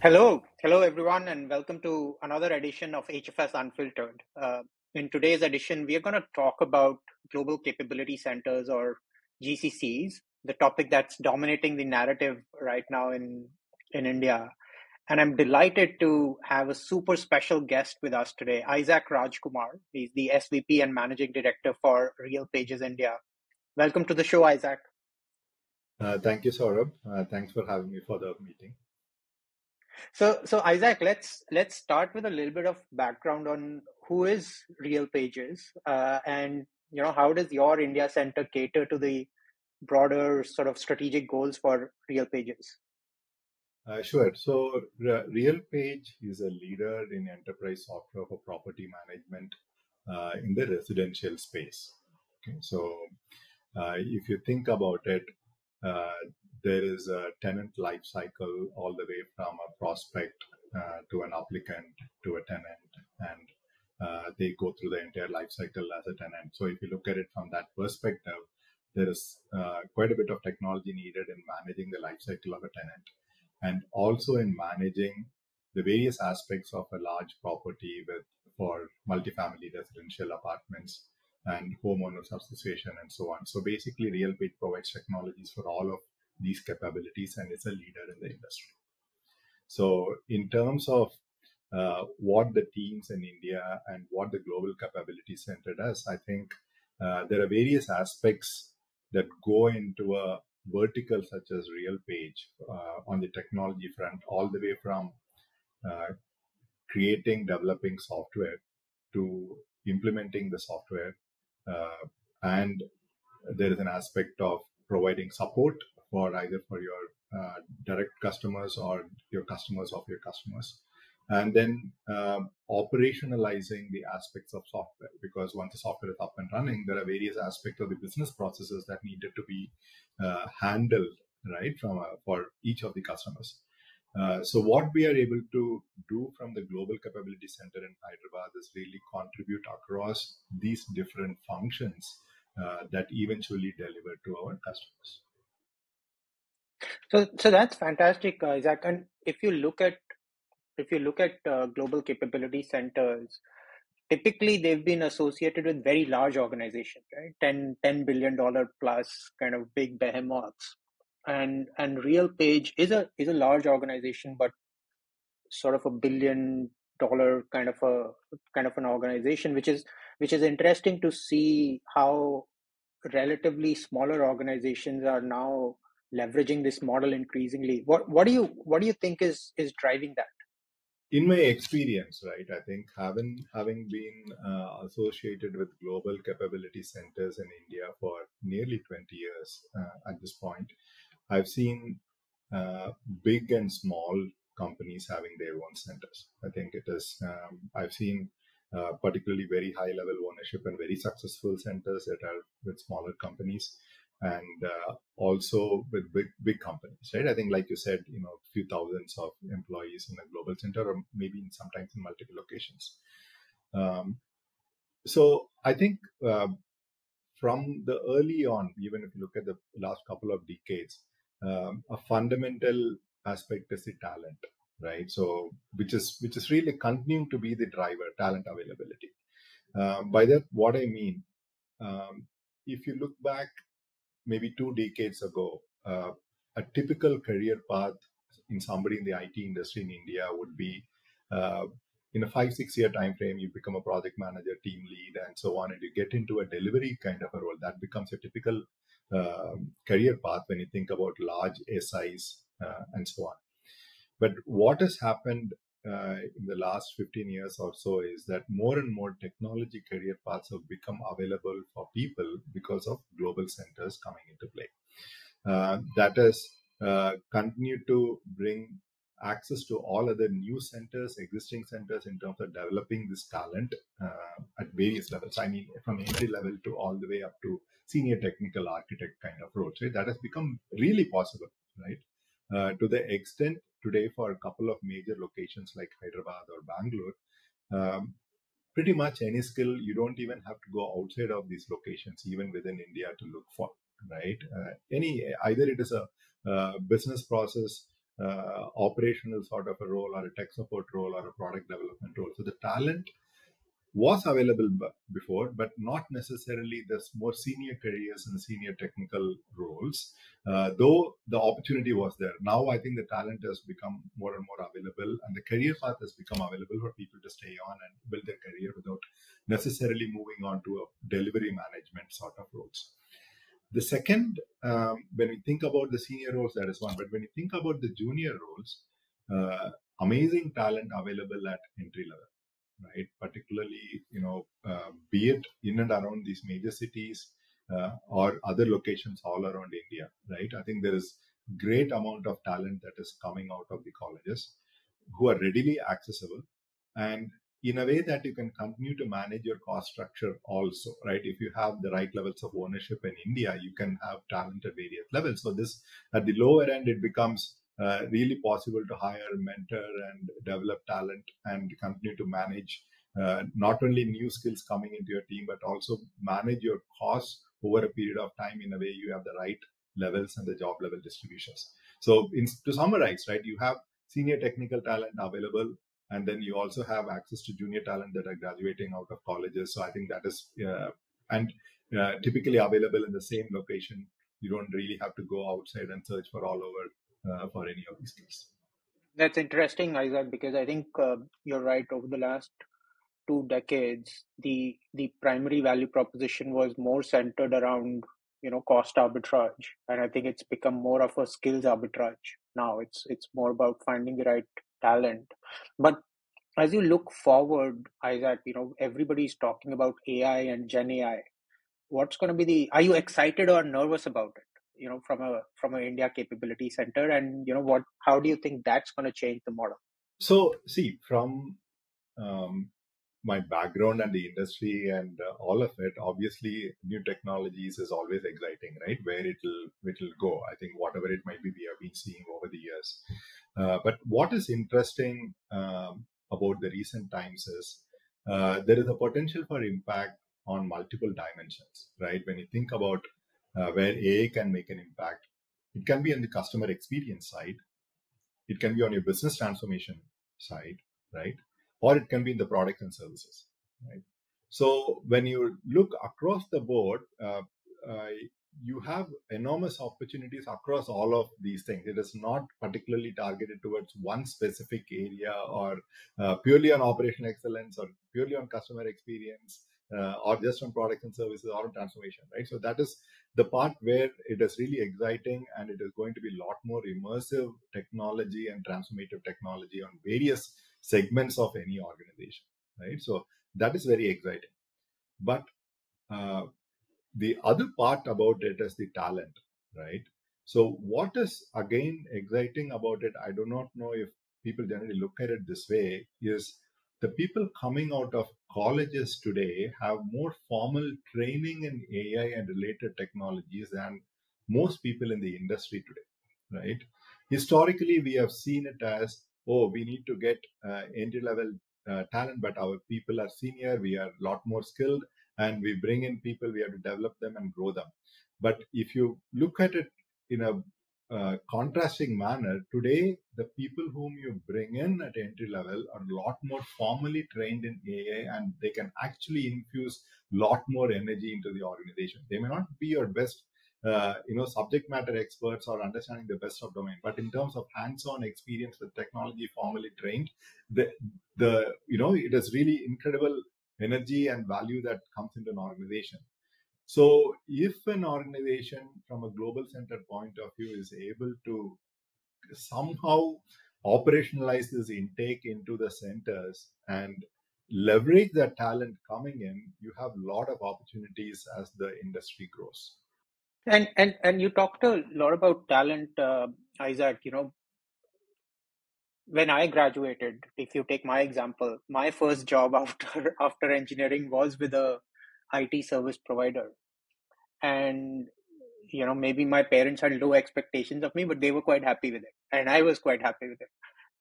Hello everyone, and welcome to another edition of HFS Unfiltered. In today's edition, we are going to talk about global capability centers or GCCs, the topic that's dominating the narrative right now in India. And I'm delighted to have a super special guest with us today, Isaac Rajkumar. He's the SVP and Managing Director for RealPage's India. Welcome to the show, Isaac. Thank you, Saurabh. Thanks for having me for the meeting. So Isaac, let's start with a little bit of background on who is RealPages, and how does your India Center cater to the broader sort of strategic goals for RealPages? Sure. So, RealPage is a leader in enterprise software for property management in the residential space. Okay. So, if you think about it, uh, there is a tenant life cycle all the way from a prospect to an applicant to a tenant, and they go through the entire life cycle as a tenant. So, if you look at it from that perspective, there is quite a bit of technology needed in managing the life cycle of a tenant, and also in managing the various aspects of a large property with for multifamily residential apartments and homeowners association and so on. So basically, RealPage provides technologies for all of these capabilities and is a leader in the industry. So in terms of what the teams in India and what the Global Capability Center does, I think there are various aspects that go into a vertical such as RealPage on the technology front, all the way from uh, creating, developing software to implementing the software. And there is an aspect of providing support for either for your direct customers or your customers of your customers. And then operationalizing the aspects of software, because once the software is up and running, there are various aspects of the business processes that needed to be handled, right, for each of the customers. So what we are able to do from the Global Capability Center in Hyderabad is really contribute across these different functions that eventually deliver to our customers. So that's fantastic, Isaac. And if you look at global capability centers, typically they've been associated with very large organizations, right? $10 billion plus kind of big behemoths. And RealPage is a large organization, but sort of $1 billion kind of an organization, which is interesting to see how relatively smaller organizations are now leveraging this model increasingly. What do you think is driving that? In my experience, right, I think having been associated with global capability centers in India for nearly 20 years at this point, I've seen big and small companies having their own centers. I think it is, I've seen particularly very high level ownership and very successful centers that are with smaller companies, and also with big companies, right? I think, like you said, a few thousands of employees in a global center, or maybe sometimes in multiple locations. Um, so I think from the early on, even if you look at the last couple of decades, a fundamental aspect is the talent, right? So which is really continuing to be the driver, talent availability. By that, what I mean, if you look back maybe 2 decades ago, a typical career path in somebody in the IT industry in India would be uh, in a 5-6 year time frame, you become a project manager, team lead, and so on, and you get into a delivery kind of a role. That becomes a typical career path when you think about large SIs and so on. But what has happened in the last 15 years or so is that more and more technology career paths have become available for people because of global centers coming into play. That has continued to bring access to all other new centers, existing centers, in terms of developing this talent at various levels. I mean, from entry level to all the way up to senior technical architect kind of roles. Right? That has become really possible, right? To the extent today, for a couple of major locations like Hyderabad or Bangalore, pretty much any skill, you don't even have to go outside of these locations, even within India, to look for, right? Either it is a business process operational sort of a role or a tech support role or a product development role. So the talent was available before, but not necessarily the more senior careers and senior technical roles, though the opportunity was there. Now, I think the talent has become more and more available, and the career path has become available for people to stay on and build their career without necessarily moving on to a delivery management sort of roles. The second, when we think about the senior roles, that is one. But when you think about the junior roles, amazing talent available at entry level, right? Particularly, be it in and around these major cities or other locations all around India, right? I think there is great amount of talent that is coming out of the colleges who are readily accessible, and in a way that you can continue to manage your cost structure also, right? If you have the right levels of ownership in India, you can have talent at various levels. So this, at the lower end, it becomes really possible to hire, mentor, and develop talent and continue to manage not only new skills coming into your team, but also manage your costs over a period of time in a way you have the right levels and the job level distributions. So to summarize, right, you have senior technical talent available, and then you also have access to junior talent that are graduating out of colleges. So I think that is typically available in the same location. You don't really have to go outside and search for all over for any of these skills. That's interesting, Isaac, because I think you're right. Over the last 2 decades, the primary value proposition was more centered around cost arbitrage, and I think it's become more of a skills arbitrage now. It's more about finding the right talent. But as you look forward, Isaac, everybody's talking about AI and Gen AI. What's going to be the? Are you excited or nervous about it? From a India capability center, and what? How do you think that's going to change the model? So, see, from my background and the industry and all of it, obviously, new technologies is always exciting, right? Where it'll go. I think whatever it might be, we have been seeing over the years. But what is interesting about the recent times is there is a potential for impact on multiple dimensions, right? When you think about where AI can make an impact, it can be on the customer experience side, it can be on your business transformation side, right? Or it can be in the products and services, right? So when you look across the board, uh, you have enormous opportunities across all of these things. It is not particularly targeted towards one specific area or purely on operational excellence or purely on customer experience or just on products and services or on transformation, right? So that is the part where it is really exciting, and it is going to be a lot more immersive technology and transformative technology on various segments of any organization, right? So that is very exciting. But uh, the other part about it is the talent, right? So what is again exciting about it, I do not know if people generally look at it this way, is the people coming out of colleges today have more formal training in AI and related technologies than most people in the industry today, right? Historically, we have seen it as, oh, we need to get entry level talent, but our people are senior, we are a lot more skilled, and we bring in people, we have to develop them and grow them. But if you look at it in a contrasting manner, today the people whom you bring in at entry level are a lot more formally trained in AI, and they can actually infuse a lot more energy into the organization. They may not be your best subject matter experts or understanding the best of domain, but in terms of hands-on experience with technology, formally trained, it is really incredible energy and value that comes into an organization. So if an organization from a global center point of view is able to somehow operationalize this intake into the centers and leverage the talent coming in, you have a lot of opportunities as the industry grows. And you talked a lot about talent, Isaac. When I graduated, if you take my example, my first job after engineering was with a IT service provider, and maybe my parents had low expectations of me, but they were quite happy with it, and I was quite happy with it.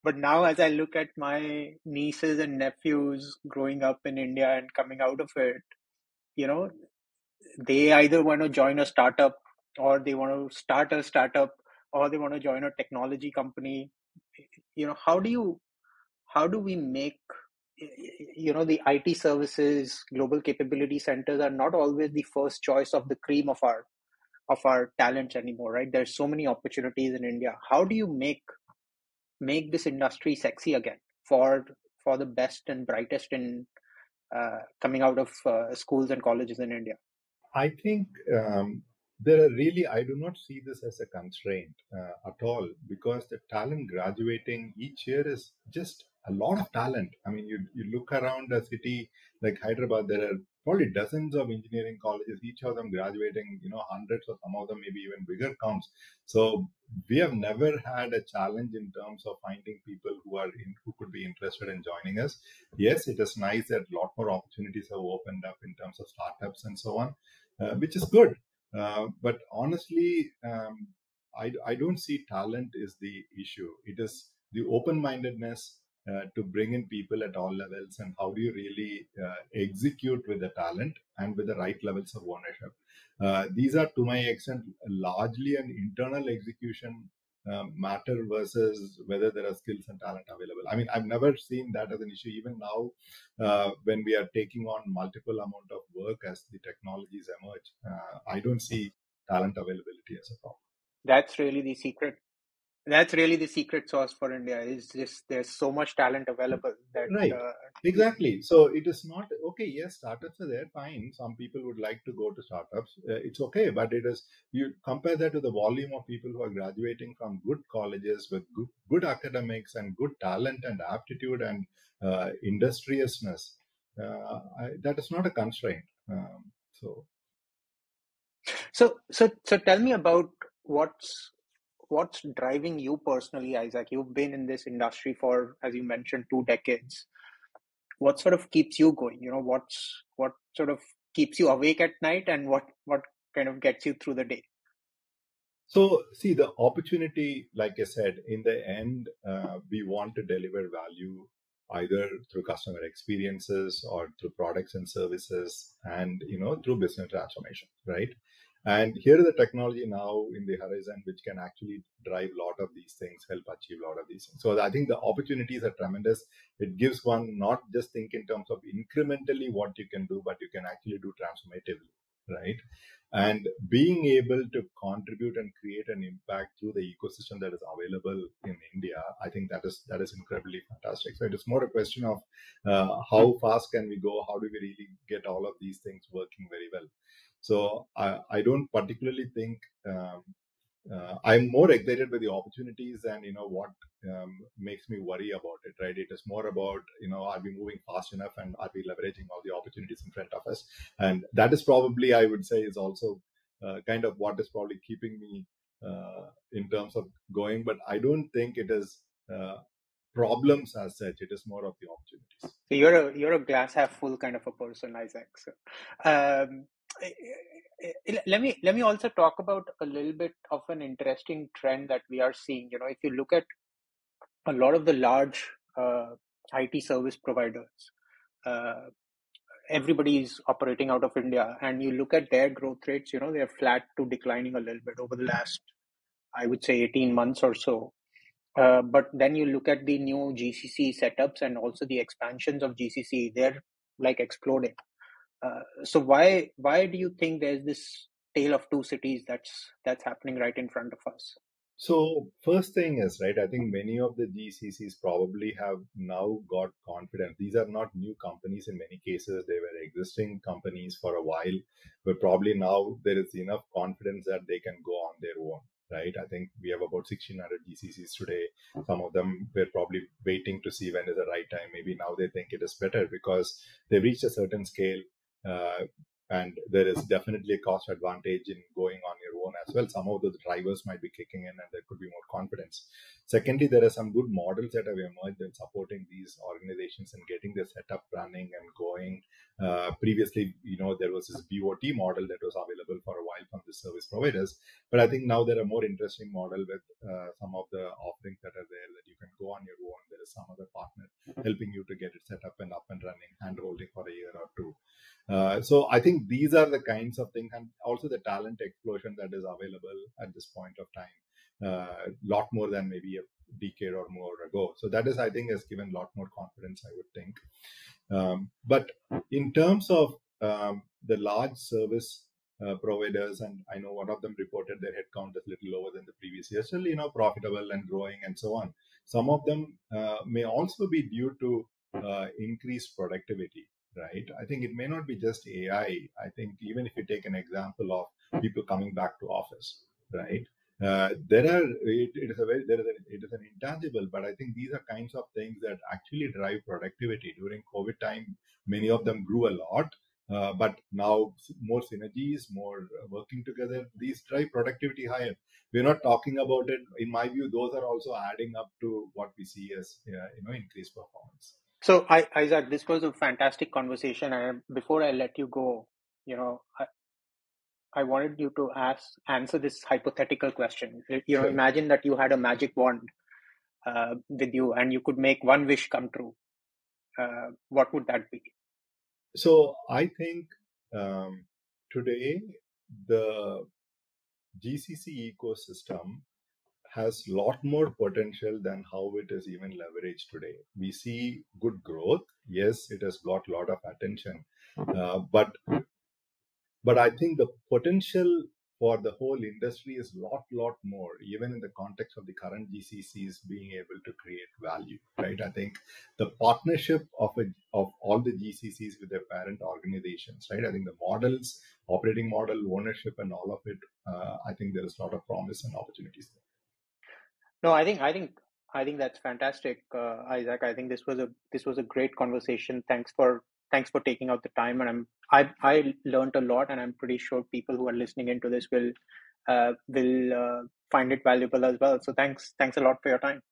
But now, as I look at my nieces and nephews growing up in India and coming out of it, you know, they either want to join a startup or they want to start a startup or they want to join a technology company. How do we make, the IT services, global capability centers are not always the first choice of the cream of our talents anymore, right? There's so many opportunities in India. How do you make this industry sexy again for the best and brightest in coming out of schools and colleges in India? I think there are really, I do not see this as a constraint at all, because the talent graduating each year is just a lot of talent. I mean, you look around a city like Hyderabad, there are probably dozens of engineering colleges, each of them graduating, hundreds, or some of them maybe even bigger counts. So we have never had a challenge in terms of finding people who could be interested in joining us. Yes, it is nice that a lot more opportunities have opened up in terms of startups and so on, which is good. But honestly, I don't see talent is the issue. It is the open-mindedness to bring in people at all levels, and how do you really execute with the talent and with the right levels of ownership. These are, to my extent, largely an internal execution matter versus whether there are skills and talent available. I mean, I've never seen that as an issue. Even now, when we are taking on multiple amount of work as the technologies emerge, I don't see talent availability as a problem. That's really the secret. That's really the secret sauce for India. Is just there's so much talent available that Right. Exactly. So it is not okay. Yes, startups are there. Fine. Some people would like to go to startups. It's okay. But it is, you compare that to the volume of people who are graduating from good colleges with good academics and good talent and aptitude and industriousness. That is not a constraint. So so tell me about what's driving you personally, Isaac. You've been in this industry for, as you mentioned, 2 decades. What sort of keeps you going? What sort of keeps you awake at night, and what kind of gets you through the day? So, see, the opportunity, like I said, in the end, we want to deliver value either through customer experiences or through products and services, and through business transformation, right? And here is the technology now in the horizon which can actually drive a lot of these things, help achieve a lot of these things. So I think the opportunities are tremendous. It gives one not just think in terms of incrementally what you can do, but you can actually do transformatively, right? And being able to contribute and create an impact through the ecosystem that is available in India, I think that is incredibly fantastic. So it is more a question of how fast can we go, how do we really get all of these things working very well. So I don't particularly think I'm more excited with the opportunities than what makes me worry about it. Right? It is more about are we moving fast enough and are we leveraging all the opportunities in front of us? And that is probably, I would say, is also kind of what is probably keeping me in terms of going. But I don't think it is problems as such. It is more of the opportunities. So you're a glass half full kind of a person, Isaac. So, um, let me also talk about a little bit of an interesting trend that we are seeing. If you look at a lot of the large IT service providers, uh, everybody is operating out of India, and you look at their growth rates. They're flat to declining a little bit over the last, I would say, 18 months or so. But then you look at the new GCC setups and also the expansions of GCC, they're like exploding. So why do you think there's this tale of two cities that's happening right in front of us? So first thing is, right, I think many of the GCCs probably have now got confidence. These are not new companies in many cases. They were existing companies for a while, but probably now there is enough confidence that they can go on their own, right? I think we have about 1,600 GCCs today. Some of them were probably waiting to see when is the right time. Maybe now they think it is better because they've reached a certain scale. Uh, and there is definitely a cost advantage in going on your own as well. Some of those drivers might be kicking in and there could be more confidence. Secondly, there are some good models that have emerged in supporting these organizations and getting the setup running and going. Previously, there was this BOT model that was available for a while from the service providers, but I think now there are more interesting model with some of the offerings that are there that you can go on your own. There is some other partner helping you to get it set up and running, hand holding for a year or two. So I think these are the kinds of things, and also the talent explosion that is available at this point of time. lot more than maybe a decade or more ago. So that is, I think, has given a lot more confidence, I would think. But in terms of the large service providers, and I know one of them reported their headcount is a little lower than the previous year, still, profitable and growing and so on. Some of them may also be due to increased productivity, right? I think it may not be just AI. I think even if you take an example of people coming back to office, right? There are it is a very it is an intangible, but I think these are kinds of things that actually drive productivity. During COVID time, many of them grew a lot, but now more synergies, more working together, these drive productivity higher. We're not talking about it. In my view, those are also adding up to what we see as increased performance. So, Isaac, this was a fantastic conversation. And before I let you go, you know, I wanted you to answer this hypothetical question. Sure. Imagine that you had a magic wand with you, and you could make one wish come true. What would that be? So I think today the GCC ecosystem has a lot more potential than how it is even leveraged today. We see good growth. Yes, it has got a lot of attention, but I think the potential for the whole industry is lot more, even in the context of the current GCCs being able to create value, right? I think the partnership of all the GCCs with their parent organizations, right? I think the models, operating model, ownership, and all of it, I think there is a lot of promise and opportunities there. No, I think that's fantastic, Isaac. I think this was a great conversation. Thanks for taking out the time, and I learned a lot, and I'm pretty sure people who are listening into this will find it valuable as well. So thanks a lot for your time.